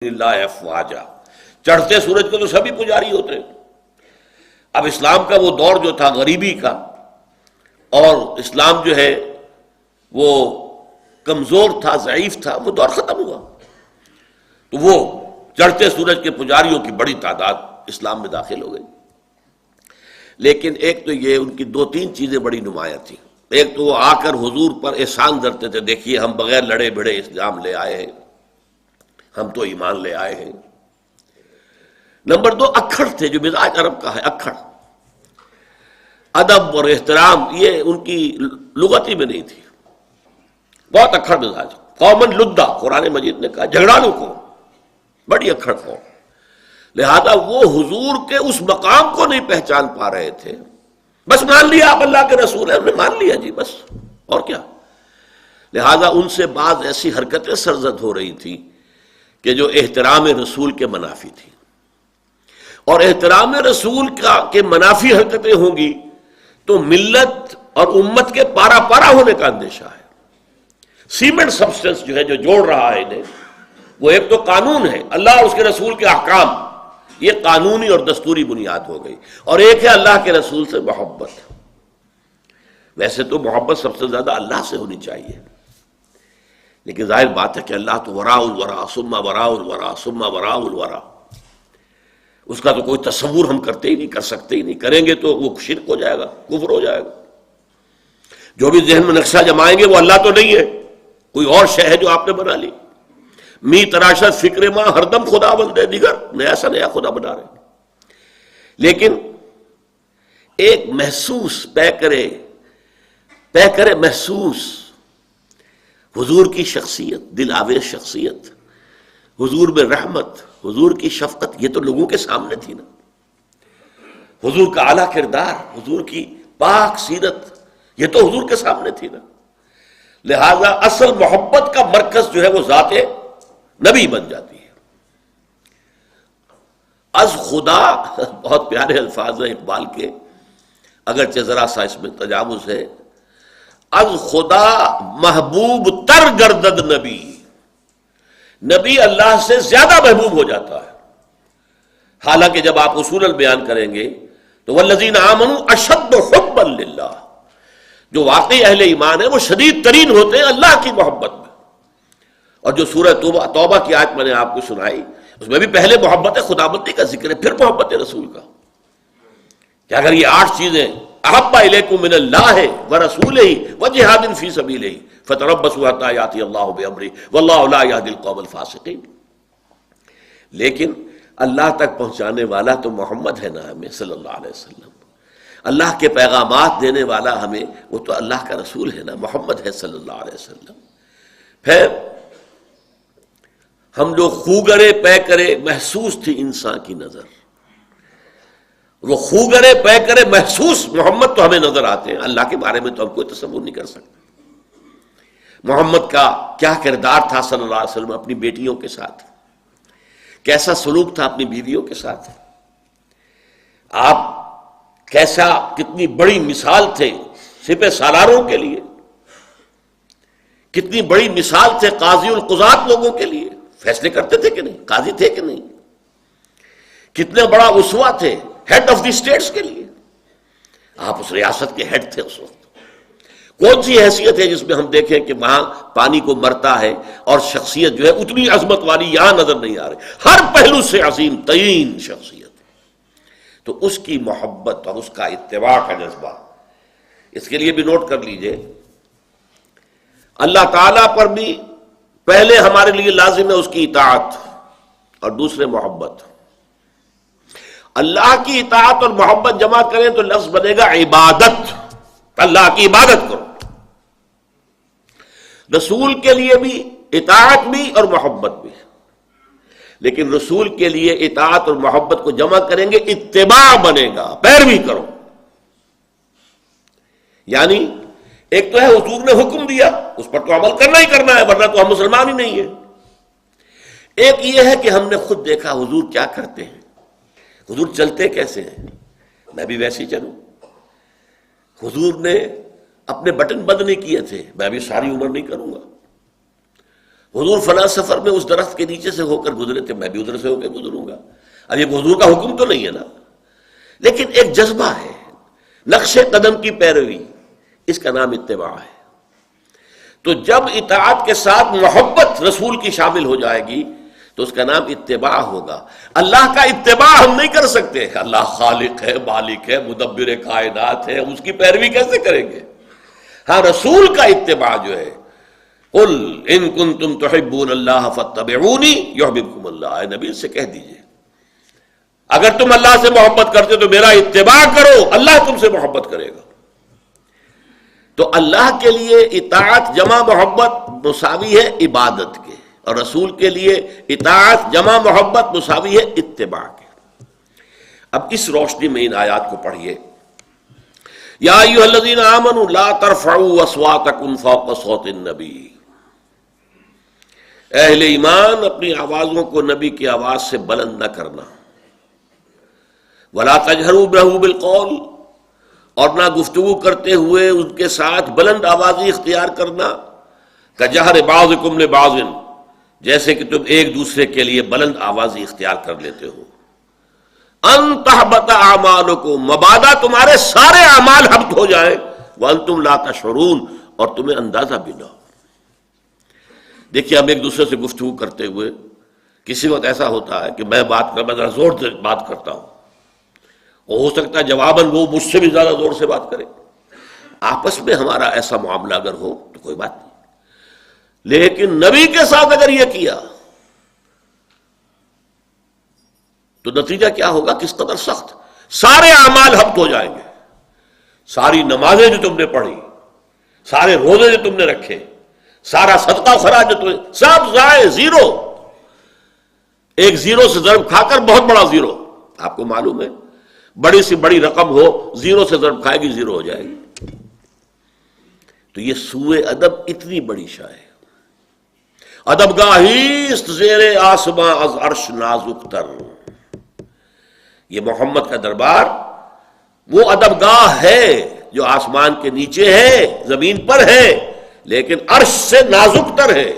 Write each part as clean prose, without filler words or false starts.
اللہ افواجا، چڑھتے سورج کو تو سبھی پجاری ہوتے ہیں۔ اب اسلام کا وہ دور جو تھا غریبی کا، اور اسلام جو ہے وہ کمزور تھا، ضعیف تھا، وہ دور ختم ہوا، تو وہ چڑھتے سورج کے پجاریوں کی بڑی تعداد اسلام میں داخل ہو گئی۔ لیکن ایک تو یہ ان کی دو تین چیزیں بڑی نمایاں تھیں۔ ایک تو وہ آ کر حضور پر احسان دھرتے تھے، دیکھیے ہم بغیر لڑے بھڑے اسلام لے آئے ہیں، ہم تو ایمان لے آئے ہیں۔ نمبر دو اکھڑ تھے، جو مزاج عرب کا ہے، اکھڑ، ادب اور احترام یہ ان کی لغت ہی میں نہیں تھی، بہت اکھڑ مزاج، قومن لدہ قرآن مجید نے کہا، جھگڑالو قوم، بڑی اکھڑ قوم۔ لہذا وہ حضور کے اس مقام کو نہیں پہچان پا رہے تھے، بس مان لیا آپ اللہ کے رسول ہیں، ہم نے مان لیا جی بس، اور کیا۔ لہذا ان سے بعض ایسی حرکتیں سرزد ہو رہی تھی کہ جو احترام رسول کے منافی تھی، اور احترام رسول کے منافی حرکتیں ہوں گی تو ملت اور امت کے پارا پارا ہونے کا اندیشہ ہے۔ سیمنٹ سبسٹنس جو ہے، جو جوڑ رہا ہے انہیں، وہ ایک تو قانون ہے، اللہ اور اس کے رسول کے احکام، یہ قانونی اور دستوری بنیاد ہو گئی، اور ایک ہے اللہ کے رسول سے محبت۔ ویسے تو محبت سب سے زیادہ اللہ سے ہونی چاہیے، لیکن ظاہر بات ہے کہ اللہ تو وراء الورا ثم وراء الورا ثم وراء الورا، اس کا تو کوئی تصور ہم کرتے ہی نہیں، کر سکتے ہی نہیں، کریں گے تو وہ شرک ہو جائے گا، کفر ہو جائے گا۔ جو بھی ذہن میں نقشہ جمائیں گے وہ اللہ تو نہیں ہے، کوئی اور شے ہے جو آپ نے بنا لی۔ می تراشت فکر ماں ہر دم خدا بندے دیگر، نیا سا نیا خدا بنا رہے ہیں۔ لیکن ایک محسوس پے کرے محسوس حضور کی شخصیت، دل آویز شخصیت، حضور میں رحمت، حضور کی شفقت، یہ تو لوگوں کے سامنے تھی نا۔ حضور کا اعلیٰ کردار، حضور کی پاک سیرت، یہ تو حضور کے سامنے تھی نا۔ لہذا اصل محبت کا مرکز جو ہے وہ ذات نبی بن جاتی ہے۔ از خدا، بہت پیارے الفاظ ہیں اقبال کے، اگرچہ ذرا سا اس میں تجاوز ہے۔ از خدا محبوب تر گردد نبی، نبی اللہ سے زیادہ محبوب ہو جاتا ہے۔ حالانکہ جب آپ اصولاً بیان کریں گے تو والذین آمنوا اشد حبا للہ، جو واقعی اہل ایمان ہیں وہ شدید ترین ہوتے ہیں اللہ کی محبت میں۔ اور جو سورہ توبہ کی آیت میں نے آپ کو سنائی، اس میں بھی پہلے محبت خداوندی کا ذکر ہے، پھر محبت رسول کا، کہ اگر یہ 8 چیزیں احب الیکم من اللہ ورسولہ وجہاد فی سبیلہ فتربصوا حتی یاتی اللہ بامرہ واللہ لا یہدی القوم الفاسقین۔ لیکن اللہ تک پہنچانے والا تو محمد ہے نا ہمیں صلی اللہ علیہ وسلم، اللہ کے پیغامات دینے والا ہمیں، وہ تو اللہ کا رسول ہے نا، محمد ہے صلی اللہ علیہ وسلم۔ پھر ہم جو خوگرے پے کرے محسوس تھی انسان کی نظر، وہ خوگرے پے کرے محسوس محمد تو ہمیں نظر آتے ہیں، اللہ کے بارے میں تو ہم کوئی تصور نہیں کر سکتے۔ محمد کا کیا کردار تھا صلی اللہ علیہ وسلم اپنی بیٹیوں کے ساتھ، کیسا سلوک تھا اپنی بیویوں کے ساتھ، آپ کیسا، کتنی بڑی مثال تھے سپہ سالاروں کے لیے، کتنی بڑی مثال تھے قاضی القضات لوگوں کے لیے، فیصلے کرتے تھے کہ نہیں، قاضی تھے کہ نہیں، کتنے بڑا اسوہ تھے ہیڈ آف دی اسٹیٹس کے لیے، آپ اس ریاست کے ہیڈ تھے اس وقت۔ کون سی حیثیت ہے جس میں ہم دیکھیں کہ وہاں پانی کو مرتا ہے اور شخصیت جو ہے اتنی عظمت والی یہاں نظر نہیں آ رہی، ہر پہلو سے عظیم ترین شخصیت۔ تو اس کی محبت اور اس کا اتباع کا جذبہ، اس کے لیے بھی نوٹ کر لیجئے، اللہ تعالیٰ پر بھی پہلے ہمارے لیے لازم ہے اس کی اطاعت، اور دوسرے محبت۔ اللہ کی اطاعت اور محبت جمع کریں تو لفظ بنے گا عبادت، اللہ کی عبادت کرو۔ رسول کے لیے بھی اطاعت بھی اور محبت بھی، لیکن رسول کے لیے اطاعت اور محبت کو جمع کریں گے اتباع بنے گا، پیروی کرو۔ یعنی ایک تو ہے حضور نے حکم دیا، اس پر تو عمل کرنا ہی کرنا ہے، ورنہ تو ہم مسلمان ہی نہیں ہیں۔ ایک یہ ہے کہ ہم نے خود دیکھا حضور کیا کرتے ہیں، حضور چلتے کیسے ہیں، میں بھی ویسے ہی چلوں۔ حضور نے اپنے بٹن بند نہیں کیے تھے، میں بھی ساری عمر نہیں کروں گا۔ حضور فلاں سفر میں اس درخت کے نیچے سے ہو کر گزرے تھے، میں بھی ادھر سے ہو کے گزروں گا. اب یہ حضور کا حکم تو نہیں ہے نا، لیکن ایک جذبہ ہے، نقش قدم کی پیروی، اس کا نام اتباع ہے. تو جب اطاعت کے ساتھ محبت رسول کی شامل ہو جائے گی تو اس کا نام اتباع ہوگا. اللہ کا اتباع ہم نہیں کر سکتے، اللہ خالق ہے، مالک ہے، مدبر کائنات ہے، اس کی پیروی کیسے کریں گے؟ ہاں رسول کا اتباع جو ہے، قل ان کنتم تحبون اللہ فاتبعونی یحببکم اللہ، اے نبی سے کہہ دیجئے اگر تم اللہ سے محبت کرتے تو میرا اتباع کرو، اللہ تم سے محبت کرے گا. تو اللہ کے لیے اطاعت جمع محبت مساوی ہے عبادت کے، اور رسول کے لیے اطاعت جمع محبت مساوی ہے اتباع کے. اب اس روشنی میں ان آیات کو پڑھیے. یا ایھا الذین آمنوا لا ترفعوا اصواتکم فوق صوت النبی، اہل ایمان اپنی آوازوں کو نبی کی آواز سے بلند نہ کرنا. ولا تجہروا لہ بالقول، اور نہ گفتگو کرتے ہوئے ان کے ساتھ بلند آوازی اختیار کرنا. کجہر بعضکم لبعض، جیسے کہ تم ایک دوسرے کے لیے بلند آوازی اختیار کر لیتے ہو. ان تحبط اعمالکم، مبادا تمہارے سارے اعمال حبط ہو جائیں. وانتم لا تشعرون، اور تمہیں اندازہ بھی نہ ہو. دیکھیے ہم ایک دوسرے سے گفتگو کرتے ہوئے کسی وقت ایسا ہوتا ہے کہ میں ذرا زور سے بات کرتا ہوں، اور ہو سکتا ہے جواباً وہ مجھ سے بھی زیادہ زور سے بات کرے. آپس میں ہمارا ایسا معاملہ اگر ہو تو کوئی بات نہیں، لیکن نبی کے ساتھ اگر یہ کیا تو نتیجہ کیا ہوگا؟ کس قدر سخت. سارے اعمال حبط ہو جائیں گے. ساری نمازیں جو تم نے پڑھی، سارے روزے جو تم نے رکھے، سارا صدقہ و خراج جو تم نے، سب ضائع، زیرو. ایک زیرو سے ضرب کھا کر بہت بڑا زیرو. آپ کو معلوم ہے بڑی سی بڑی رقم ہو، زیرو سے ضرب کھائے گی زیرو ہو جائے گی. تو یہ سوء ادب اتنی بڑی شے ہے. ادب گاہیست زیر آسماں از عرش نازک تر. یہ محمد کا دربار وہ ادب گاہ ہے جو آسمان کے نیچے ہے، زمین پر ہے، لیکن عرش سے نازک تر ہے.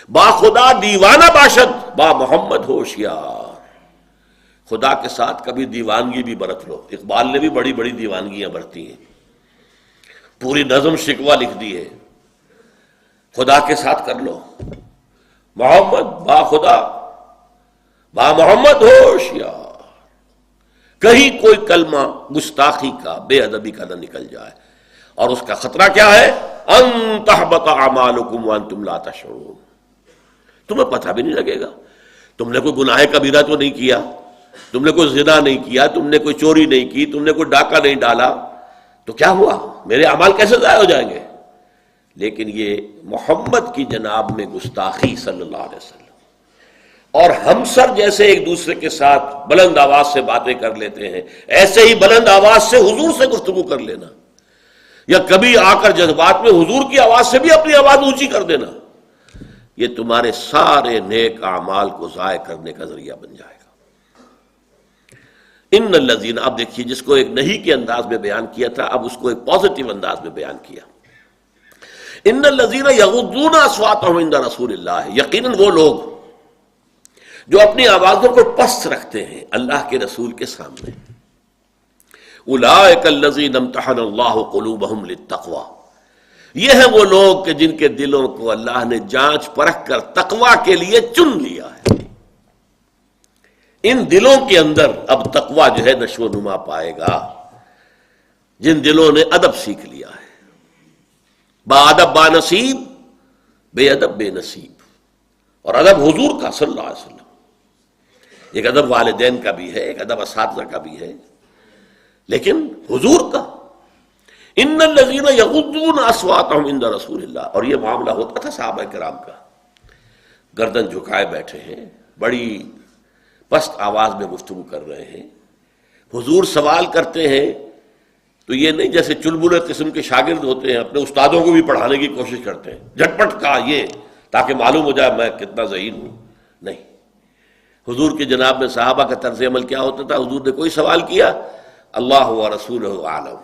با خدا دیوانہ باشد، با محمد ہوشیار. خدا کے ساتھ کبھی دیوانگی بھی برت لو. اقبال نے بھی بڑی بڑی دیوانگیاں برتی ہیں، پوری نظم شکوہ لکھ دی ہے. خدا کے ساتھ کر لو، محمد با خدا با محمد ہوشیار. کہیں کوئی کلمہ گستاخی کا، بے ادبی کا نہ نکل جائے. اور اس کا خطرہ کیا ہے؟ ان تحبط اعمالکم وانتم لا تشعرون. تمہیں پتہ بھی نہیں لگے گا. تم نے کوئی گناہ کبیرہ تو نہیں کیا، تم نے کوئی زنا نہیں کیا، تم نے کوئی چوری نہیں کی، تم نے کوئی ڈاکہ نہیں ڈالا، تو کیا ہوا؟ میرے اعمال کیسے ضائع ہو جائیں گے؟ لیکن یہ محمد کی جناب میں گستاخی صلی اللہ علیہ وسلم، اور ہم سر جیسے ایک دوسرے کے ساتھ بلند آواز سے باتیں کر لیتے ہیں، ایسے ہی بلند آواز سے حضور سے گفتگو کر لینا، یا کبھی آ کر جذبات میں حضور کی آواز سے بھی اپنی آواز اونچی کر دینا، یہ تمہارے سارے نیک اعمال کو ضائع کرنے کا ذریعہ بن جائے گا. ان الذین، اب دیکھیے جس کو ایک نہیں کے انداز میں بیان کیا تھا، اب اس کو ایک پازیٹیو انداز میں بیان کیا. ان الذین یغضون اصواتهم عند رسول اللہ، یقیناً وہ لوگ جو اپنی آوازوں کو پست رکھتے ہیں اللہ کے رسول کے سامنے. اولئک الذین امتحن اللہ قلوبہم للتقوی، یہ ہیں وہ لوگ کہ جن کے دلوں کو اللہ نے جانچ پرکھ کر تقوی کے لیے چن لیا ہے. ان دلوں کے اندر اب تقوی جو ہے نشو و نما پائے گا، جن دلوں نے ادب سیکھ لیا ہے. با ادب با نصیب، بے ادب بے نصیب. اور ادب حضور کا صلی اللہ علیہ وسلم، ایک ادب والدین کا بھی ہے، ایک ادب اساتذہ کا بھی ہے، لیکن حضور کا. ان الذین یغضون اصواتهم عند رسول اللہ. اور یہ معاملہ ہوتا تھا صحابہ کرام کا، گردن جھکائے بیٹھے ہیں، بڑی پست آواز میں گفتگو کر رہے ہیں. حضور سوال کرتے ہیں تو یہ نہیں جیسے چلبلے قسم کے شاگرد ہوتے ہیں، اپنے استادوں کو بھی پڑھانے کی کوشش کرتے ہیں، جھٹپٹ کا یہ تاکہ معلوم ہو جائے میں کتنا ذہین ہوں. نہیں، حضور کے جناب میں صحابہ کا طرز عمل کیا ہوتا تھا؟ حضور نے کوئی سوال کیا، اللہ و رسولہ عالم،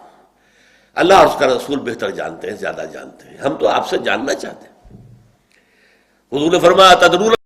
اللہ اور اس کا رسول بہتر جانتے ہیں، زیادہ جانتے ہیں، ہم تو آپ سے جاننا چاہتے ہیں۔ حضور نے فرمایا تدرون